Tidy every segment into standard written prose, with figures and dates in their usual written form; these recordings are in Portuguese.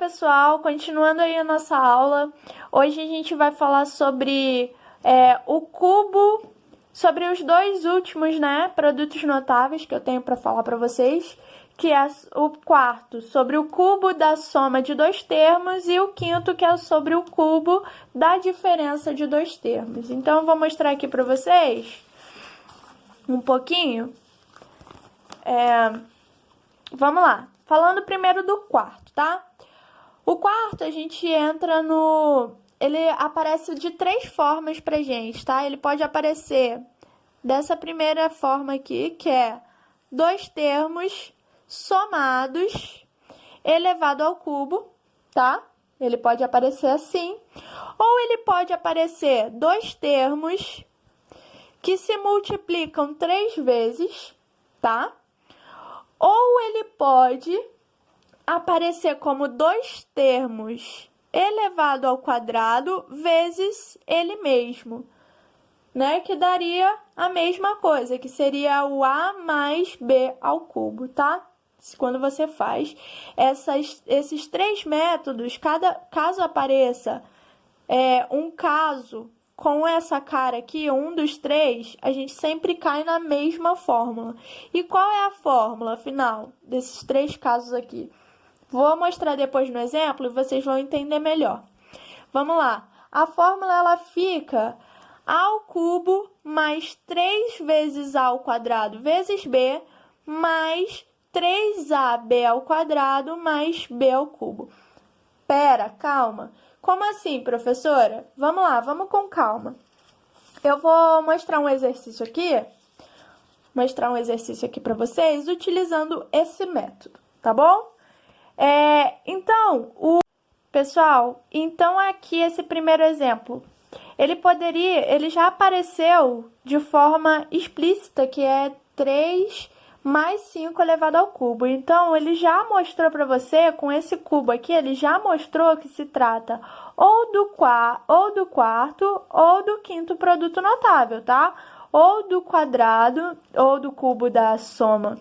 pessoal, continuando aí a nossa aula, hoje a gente vai falar sobre o cubo, sobre os dois últimos, produtos notáveis que eu tenho para falar para vocês, que é o quarto sobre o cubo da soma de dois termos e o quinto que é sobre o cubo da diferença de dois termos. Então, eu vou mostrar aqui para vocês um pouquinho. Vamos lá, falando primeiro do quarto, tá? O quarto, a gente entra no... Ele aparece de três formas pra gente, tá? Ele pode aparecer dessa primeira forma aqui, que é dois termos somados elevado ao cubo, tá? Ele pode aparecer assim. Ou ele pode aparecer dois termos que se multiplicam 3 vezes, tá? Ou ele pode aparecer como dois termos elevado ao quadrado vezes ele mesmo, que daria a mesma coisa, que seria o a mais b ao cubo, tá? Quando você faz esses três métodos, caso apareça um caso com essa cara aqui, um dos três, a gente sempre cai na mesma fórmula. E qual é a fórmula final desses três casos aqui? Vou mostrar depois no exemplo e vocês vão entender melhor. Vamos lá. A fórmula ela fica a ao cubo mais 3 vezes a ao quadrado vezes b mais 3ab ao quadrado mais b ao cubo. Pera, calma. Como assim, professora? Vamos lá, vamos com calma. Eu vou mostrar um exercício aqui para vocês utilizando esse método, tá bom? Pessoal, então aqui esse primeiro exemplo, ele já apareceu de forma explícita, que é 3 mais 5 elevado ao cubo. Então, ele já mostrou para você, com esse cubo aqui, ele já mostrou que se trata ou do quarto ou do quinto produto notável, tá? Ou do quadrado, ou do cubo da soma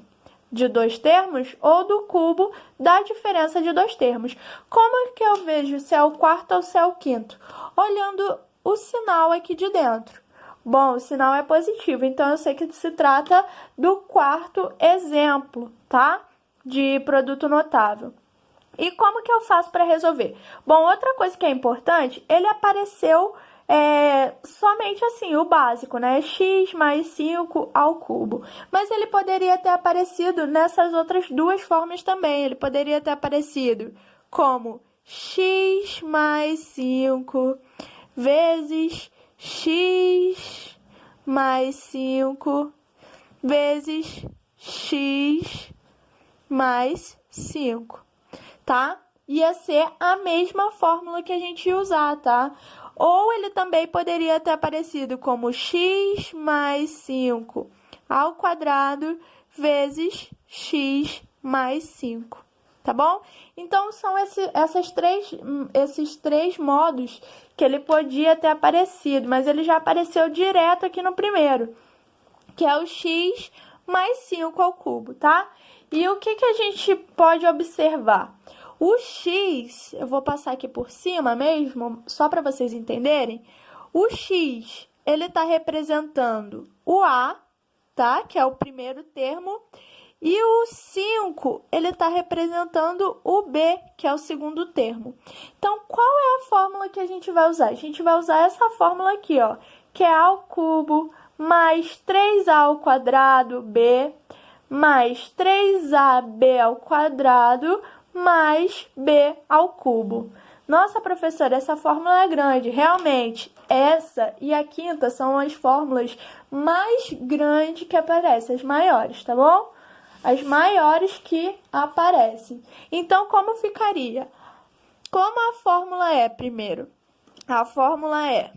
de dois termos, ou do cubo da diferença de dois termos. Como que eu vejo se é o quarto ou se é o quinto? Olhando o sinal aqui de dentro. Bom, o sinal é positivo, então eu sei que se trata do quarto exemplo, tá? De produto notável. E como que eu faço para resolver? Bom, outra coisa que é importante, ele apareceu somente assim, o básico, x mais 5 ao cubo. Mas ele poderia ter aparecido nessas outras duas formas também. Ele poderia ter aparecido como x mais 5 vezes x mais 5 vezes x mais 5, tá? Ia ser a mesma fórmula que a gente ia usar, tá? Ou ele também poderia ter aparecido como x mais 5 ao quadrado vezes x mais 5, tá bom? Então, são esses três modos que ele podia ter aparecido, mas ele já apareceu direto aqui no primeiro, que é o x mais 5 ao cubo, tá? E o que a gente pode observar? O x, eu vou passar aqui por cima mesmo, só para vocês entenderem. O x, ele está representando o a, tá? Que é o primeiro termo. E o 5, ele está representando o b, que é o segundo termo. Então, qual é a fórmula que a gente vai usar? A gente vai usar essa fórmula aqui, ó, que é a ao cubo mais 3a ao quadrado b mais 3ab ao quadrado mais b ao cubo. Nossa, professora, essa fórmula é grande. Realmente, essa e a quinta são as fórmulas mais grandes que aparecem, as maiores, tá bom? As maiores que aparecem. Então, como ficaria? Como a fórmula é, primeiro? A fórmula é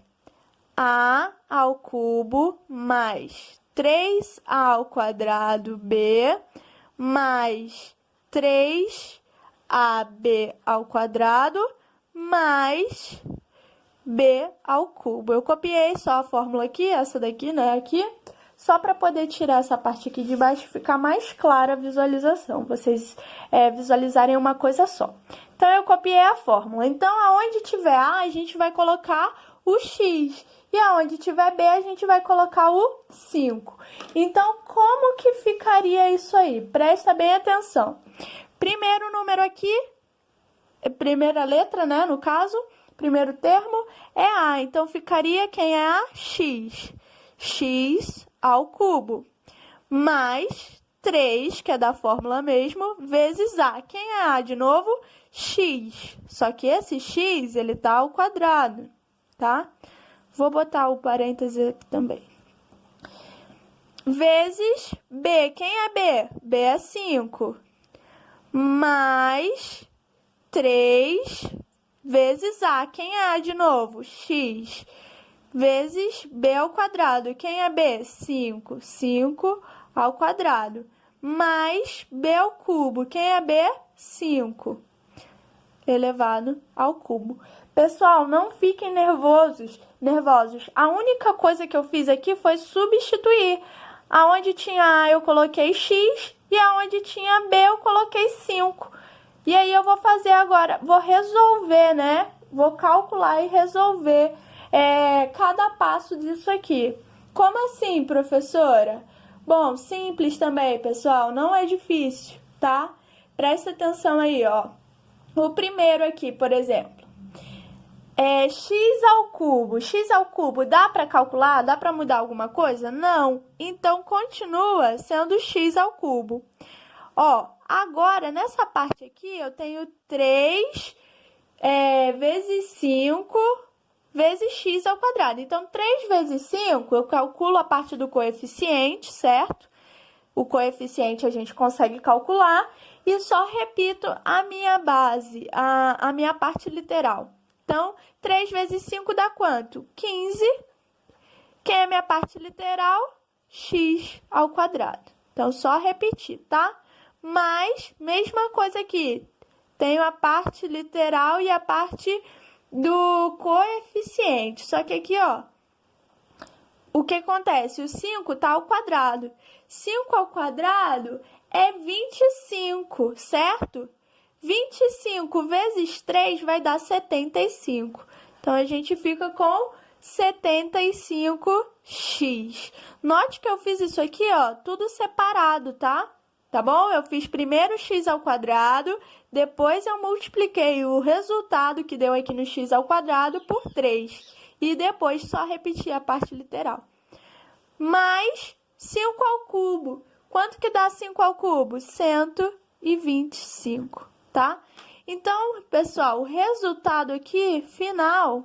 a ao cubo mais 3a ao quadrado b mais 3ab ao quadrado mais b ao cubo. Eu copiei só a fórmula aqui, essa daqui, aqui. só para poder tirar essa parte aqui de baixo e ficar mais clara a visualização, vocês visualizarem uma coisa só. Então, eu copiei a fórmula. Então, aonde tiver A, a gente vai colocar o X. E aonde tiver B, a gente vai colocar o 5. Então, como que ficaria isso aí? Presta bem atenção. Primeiro número aqui, primeira letra, né, no caso, primeiro termo é A. Então, ficaria quem é A? X. X ao cubo. Mais 3, que é da fórmula mesmo, vezes A. Quem é A de novo? X. Só que esse X, ele tá ao quadrado, tá? Vou botar o parêntese aqui também. Vezes B. Quem é B? B é 5. Mais 3 vezes A. Quem é A de novo? X. Vezes B ao quadrado. Quem é B? 5. 5 ao quadrado. Mais B ao cubo. Quem é B? 5. Elevado ao cubo. Pessoal, não fiquem nervosos. A única coisa que eu fiz aqui foi substituir. Aonde tinha A, eu coloquei X. E aonde tinha B, eu coloquei 5. E aí, eu vou fazer agora, vou resolver, né? Vou calcular e resolver cada passo disso aqui. Como assim, professora? Bom, simples também, pessoal. Não é difícil, tá? Presta atenção aí, ó. O primeiro aqui, por exemplo. X ao cubo. X ao cubo, dá para calcular? Dá para mudar alguma coisa? Não. Então, continua sendo x ao cubo. Ó, agora, nessa parte aqui, eu tenho 3 vezes 5 vezes x ao quadrado. Então, 3 vezes 5, eu calculo a parte do coeficiente, certo? O coeficiente a gente consegue calcular. E só repito a minha base, a minha parte literal. Então, 3 vezes 5 dá quanto? 15. Quem é minha parte literal? X ao quadrado. Então, só repetir, tá? Mas, mesma coisa aqui. Tenho a parte literal e a parte do coeficiente. Só que aqui, ó, o que acontece? O 5 tá ao quadrado. 5 ao quadrado é 25, certo? 25 vezes 3 vai dar 75. Então, a gente fica com 75x. Note que eu fiz isso aqui, ó, tudo separado, tá? Tá bom? Eu fiz primeiro x ao quadrado, depois eu multipliquei o resultado que deu aqui no x ao quadrado por 3. E depois só repeti a parte literal. Mais 5 ao cubo. Quanto que dá 5 ao cubo? 125. Tá? Então, pessoal, o resultado aqui, final,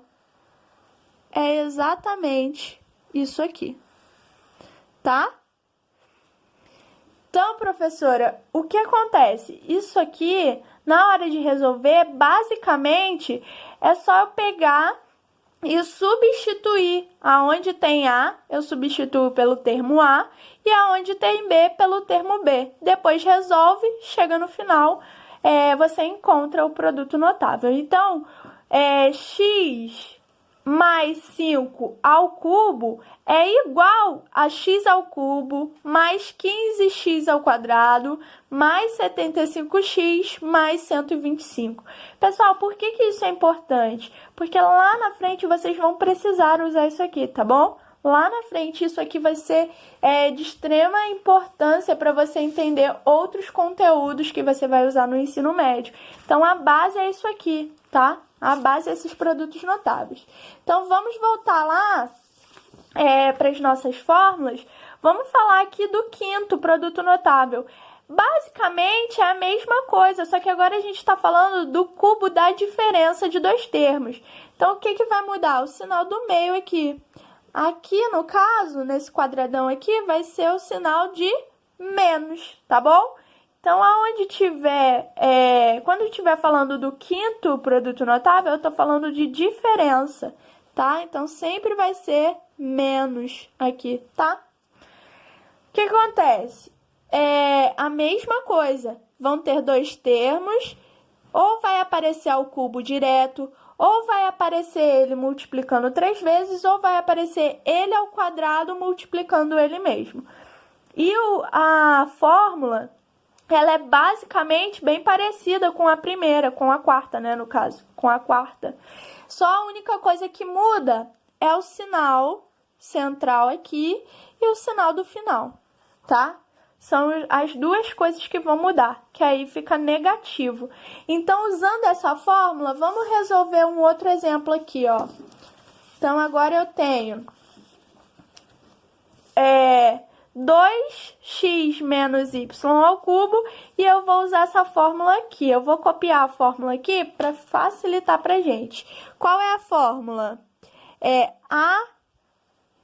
é exatamente isso aqui, tá? Então, professora, o que acontece? Isso aqui, na hora de resolver, basicamente, é só eu pegar e substituir. Aonde tem A, eu substituo pelo termo A, e aonde tem B, pelo termo B. Depois resolve, chega no final, você encontra o produto notável. Então, x mais 5 ao cubo é igual a x ao cubo mais 15x ao quadrado mais 75x mais 125. Pessoal, por que isso é importante? Porque lá na frente vocês vão precisar usar isso aqui, tá bom? Lá na frente, isso aqui vai ser de extrema importância para você entender outros conteúdos que você vai usar no ensino médio. Então, a base é isso aqui, tá? A base é esses produtos notáveis. Então, vamos voltar lá para as nossas fórmulas. Vamos falar aqui do quinto produto notável. Basicamente, é a mesma coisa, só que agora a gente está falando do cubo da diferença de dois termos. Então, o que vai mudar? O sinal do meio aqui. Aqui, no caso, nesse quadradão aqui, vai ser o sinal de menos, tá bom? Então, aonde tiver, quando eu estiver falando do quinto produto notável, eu estou falando de diferença, tá? Então, sempre vai ser menos aqui, tá? O que acontece? A mesma coisa, vão ter dois termos, ou vai aparecer ao cubo direto, ou vai aparecer ele multiplicando 3 vezes, ou vai aparecer ele ao quadrado multiplicando ele mesmo. E a fórmula, ela é basicamente bem parecida com a primeira, com a quarta, né, no caso, com a quarta. Só a única coisa que muda é o sinal central aqui e o sinal do final, tá? São as duas coisas que vão mudar, que aí fica negativo. Então, usando essa fórmula, vamos resolver um outro exemplo aqui, ó. Então, agora eu tenho 2x menos y ao cubo, e eu vou usar essa fórmula aqui. Eu vou copiar a fórmula aqui para facilitar pra gente. Qual é a fórmula? É a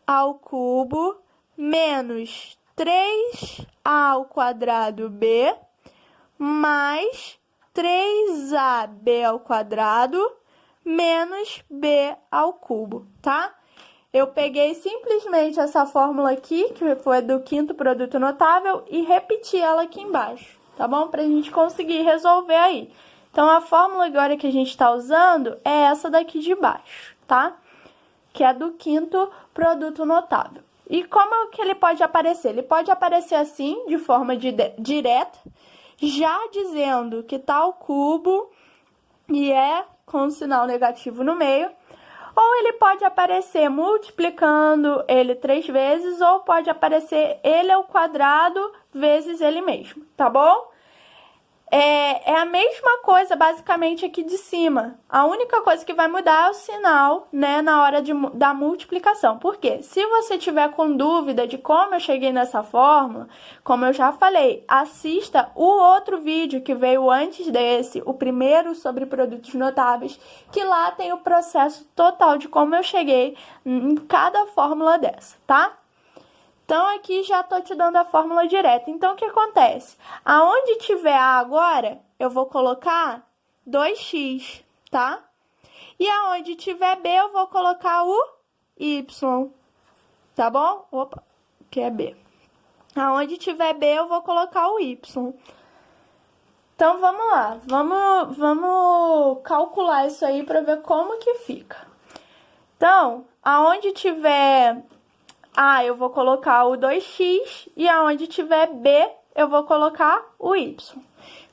ao cubo menos 3a ao quadrado b mais 3ab ao quadrado menos b ao cubo, tá? Eu peguei simplesmente essa fórmula aqui, que foi do quinto produto notável, e repeti ela aqui embaixo, tá bom? Pra gente conseguir resolver aí. Então, a fórmula agora que a gente está usando é essa daqui de baixo, tá? Que é do quinto produto notável. E como que ele pode aparecer? Ele pode aparecer assim, de forma direta, já dizendo que tá ao cubo e é com um sinal negativo no meio. Ou ele pode aparecer multiplicando ele 3 vezes, ou pode aparecer ele ao quadrado vezes ele mesmo, tá bom? É a mesma coisa, basicamente, aqui de cima. A única coisa que vai mudar é o sinal, né, na hora da multiplicação. Por quê? Se você tiver com dúvida de como eu cheguei nessa fórmula, como eu já falei, assista o outro vídeo que veio antes desse, o primeiro sobre produtos notáveis, que lá tem o processo total de como eu cheguei em cada fórmula dessa, tá? Então, aqui já tô te dando a fórmula direta. Então, o que acontece? Aonde tiver A agora, eu vou colocar 2x, tá? E aonde tiver B, eu vou colocar o y, tá bom? Opa, que é B. Aonde tiver B, eu vou colocar o y. Então, vamos lá. Vamos calcular isso aí para ver como que fica. Então, aonde tiver A, eu vou colocar o 2x, e aonde tiver B, eu vou colocar o y.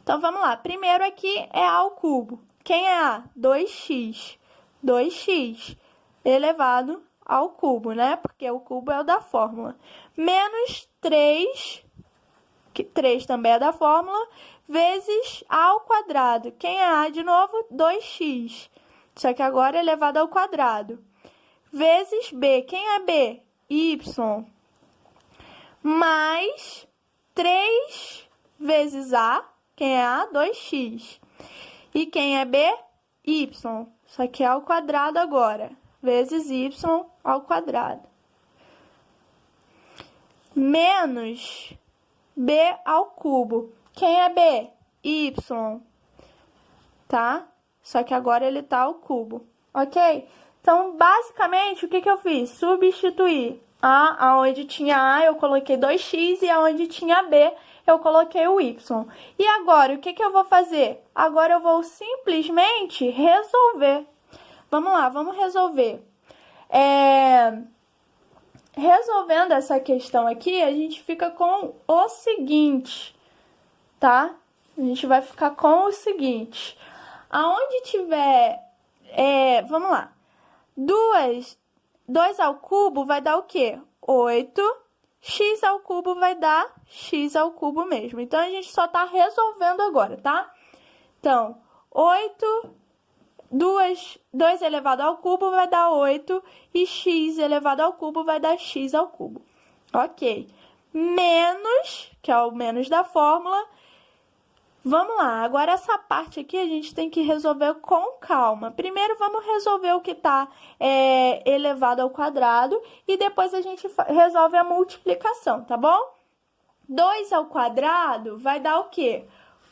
Então, vamos lá. Primeiro aqui é A ao cubo. Quem é A? 2x. 2x elevado ao cubo, né? Porque o cubo é o da fórmula. Menos 3, que 3 também é da fórmula, vezes A ao quadrado. Quem é A de novo? 2x. Só que agora é elevado ao quadrado. Vezes B. Quem é B? Y, mais 3 vezes A, quem é A? 2x. E quem é B? Y, só que é ao quadrado agora, vezes y ao quadrado. Menos B ao cubo. Quem é B? Y, tá? Só que agora ele tá ao cubo, ok? Então, basicamente, o que eu fiz? Substituir aonde tinha A, eu coloquei 2x, e aonde tinha B, eu coloquei o y. E agora, o que eu vou fazer? Agora eu vou simplesmente resolver. Vamos lá, vamos resolver. Resolvendo essa questão aqui, a gente fica com o seguinte, tá? A gente vai ficar com o seguinte. Aonde tiver... vamos lá. 2 ao cubo vai dar o quê? 8. X ao cubo vai dar x ao cubo mesmo. Então, a gente só tá resolvendo agora, tá? Então, 2 elevado ao cubo vai dar 8. E x elevado ao cubo vai dar x ao cubo. Ok. Menos, que é o menos da fórmula. Vamos lá, agora essa parte aqui a gente tem que resolver com calma. Primeiro, vamos resolver o que está elevado ao quadrado e depois a gente resolve a multiplicação, tá bom? 2 ao quadrado vai dar o quê?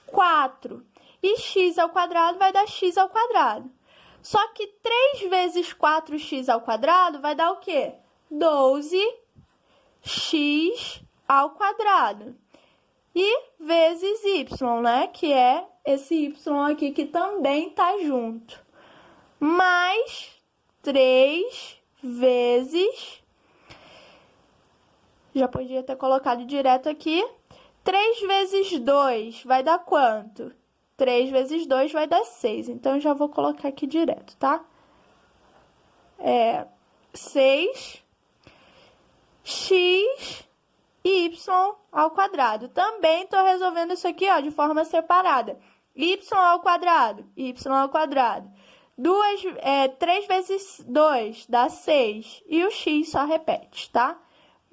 4. E x ao quadrado vai dar x ao quadrado. Só que 3 vezes 4x ao quadrado vai dar o quê? 12x ao quadrado. E vezes y, né? Que é esse y aqui que também tá junto. mais 3 vezes... Já podia ter colocado direto aqui. 3 vezes 2 vai dar quanto? 3 vezes 2 vai dar 6. Então, eu já vou colocar aqui direto, tá? 6 x y ao quadrado. Também estou resolvendo isso aqui, ó, de forma separada. Y ao quadrado, y ao quadrado. 3 vezes 2 dá 6. E o x só repete, tá?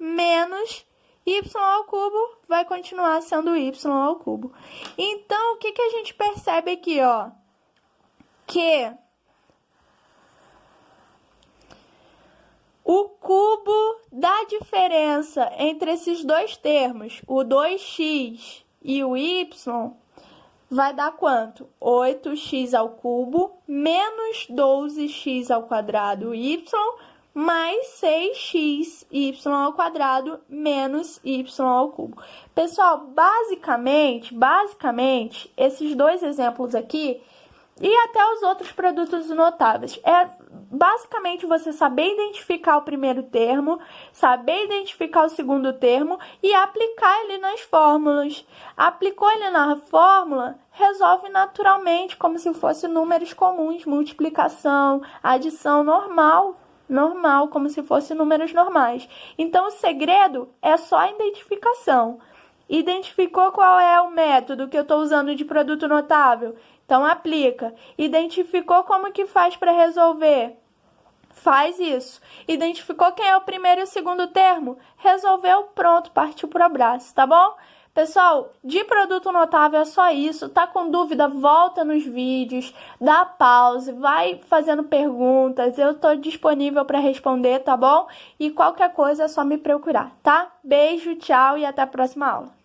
Menos y ao cubo vai continuar sendo y ao cubo. Então, o que a gente percebe aqui, ó? Que o cubo da diferença entre esses dois termos, o 2x e o y, vai dar quanto? 8x ao cubo menos 12x ao quadrado y mais 6x y ao quadrado menos y ao cubo. Pessoal, basicamente, esses dois exemplos aqui e até os outros produtos notáveis, basicamente você saber identificar o primeiro termo, saber identificar o segundo termo e aplicar ele nas fórmulas. Aplicou ele na fórmula, resolve naturalmente, como se fosse números comuns, multiplicação, adição normal, como se fossem números normais. Então, o segredo é só a identificação. Identificou qual é o método que eu estou usando de produto notável? Então, aplica. Identificou como que faz para resolver? Faz isso. Identificou quem é o primeiro e o segundo termo? Resolveu, pronto, partiu para o abraço, tá bom? Pessoal, de produto notável é só isso. Tá com dúvida? Volta nos vídeos, dá pause, vai fazendo perguntas. Eu tô disponível para responder, tá bom? E qualquer coisa é só me procurar, tá? Beijo, tchau e até a próxima aula.